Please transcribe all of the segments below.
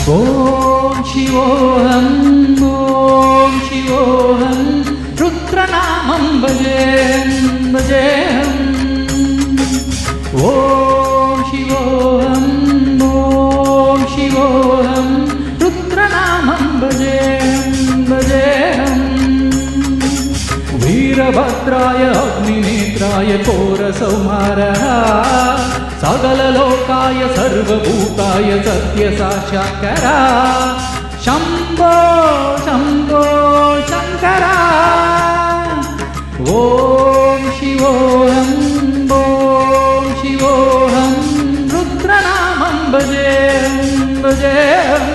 ఓం శివోహం ఓం శివోహం రుద్రనామం భజేహం ఓం శివోహం ఓం శివోహం రుద్రనామం భజేహం వీరభద్రాయ అగ్నినేత్రాయ ఘోరసంహారः సకలలోకాయ సర్వభూతాయ సత్యసాక్షాత్కరా శంభో శంభో శంకర ఓం శివోహం ఓం శివోహం రుద్రనామం భజేహం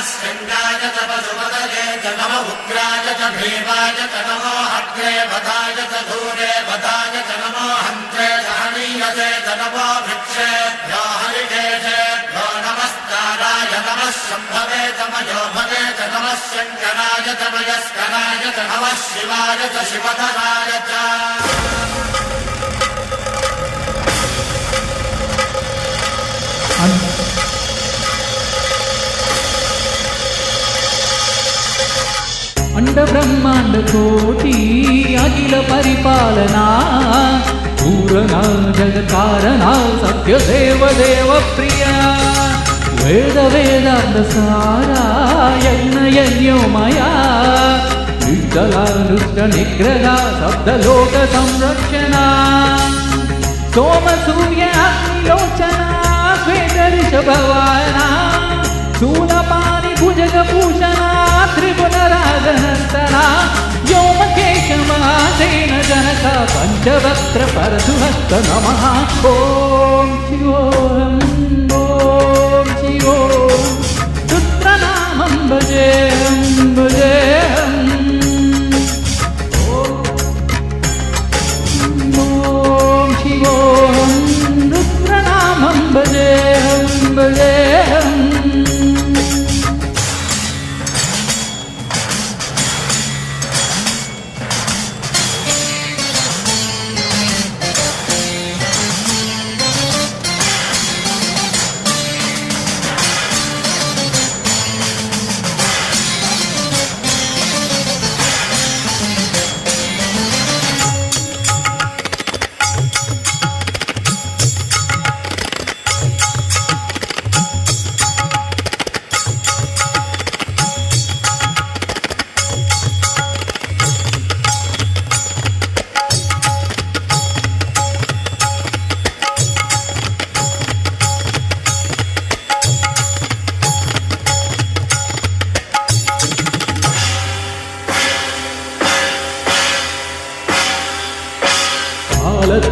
శృంగాయ చ పశుపతయే చ నమ ఉగ్రాయ చ భీమాయ చ నమో అగ్రే వధాయ చ ధూరే వధాయ చ నమో హంత్రే సహనీయతే చ నమో వృక్షేభ్యో హరికేశేభ్యో నమస్కారాయ నమః శంభవే చ మయోభవే చ నమః శంకరాయ చ మయస్కరాయ చ నమః శివాయ చ శివధరాయ చ అండ బ్రహ్మాండ కోటి అఖిల పరిపాలనా పూరణ జగకారణ సత్యదేవ దేవ ప్రియ వేద వేదాంత సారా యజ్ఞ యజ్ఞోమయ విఠల నృత్య నిగ్రహ శబ్దలోక సంరక్షణ సోమ సూర్య అగ్నిలోచన శ్వేత ఋషభవాన శూలపాణి భుజగ భూషణ త్రిపునరాగనంతన వ్యోమకేశమాసేన జనక పంచవక్త్ర పరశుహస్త నమః ఓం శివోహం ఓం శివోం రుద్రనామం భజేహం ఓం శివోహం రుద్రనామం భజేహం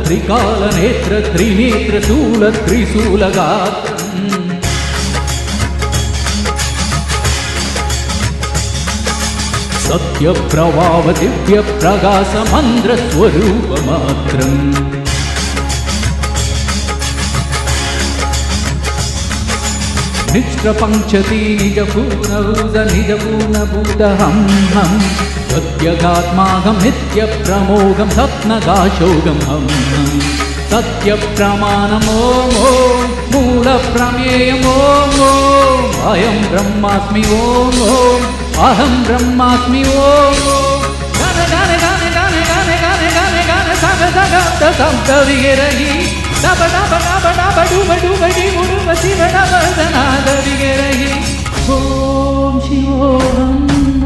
త్రికాల నేత్ర త్రినేత్ర శూల త్రిశూలగాత్రం సత్య ప్రవావ దివ్య ప్రకాశ మంద్ర స్వరూపమాత్రం నిష్ప్రపంచతి నిజ పూర్ణభూత నిజ పూర్ణభూతహం హం సత్యగాత్మాగం నిత్య ప్రమోగం సప్నదాశోగం హం సత్య ప్రమాణం ఓం ఓం మూల ప్రమేయం ఓం ఓం అయం బ్రహ్మాస్మి ఓం ఓం అహం బ్రహ్మాస్మి ఓం ఓం గణ గణ గణ గణ గణ గణ గణ గణ సగ సగ శబ్ద విరహి డబ డబ డబ డబ డుబ డుబ D ముడుబ Shiva డబ సనాద విరహి Om Shivoham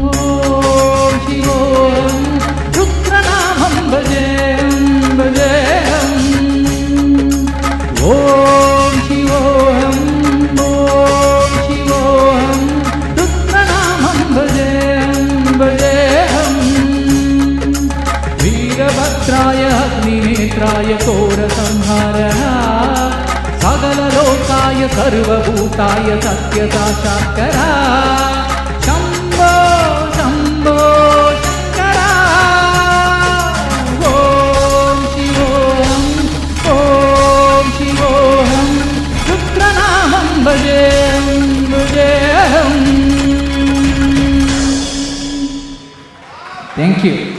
Om Shivoham రుద్రనామం భజేహం Om Shivoham Om Shivoham రుద్రనామం భజేహం వీరభద్రాయ అగ్నినేత్రాయ ఘోరసంహారः సకలలోకాయ సర్వభూతాయ సత్యసాక్షాత్కరా Shambho Shambho Shankara Om Shivoham రుద్రనామం భజేహం thank you.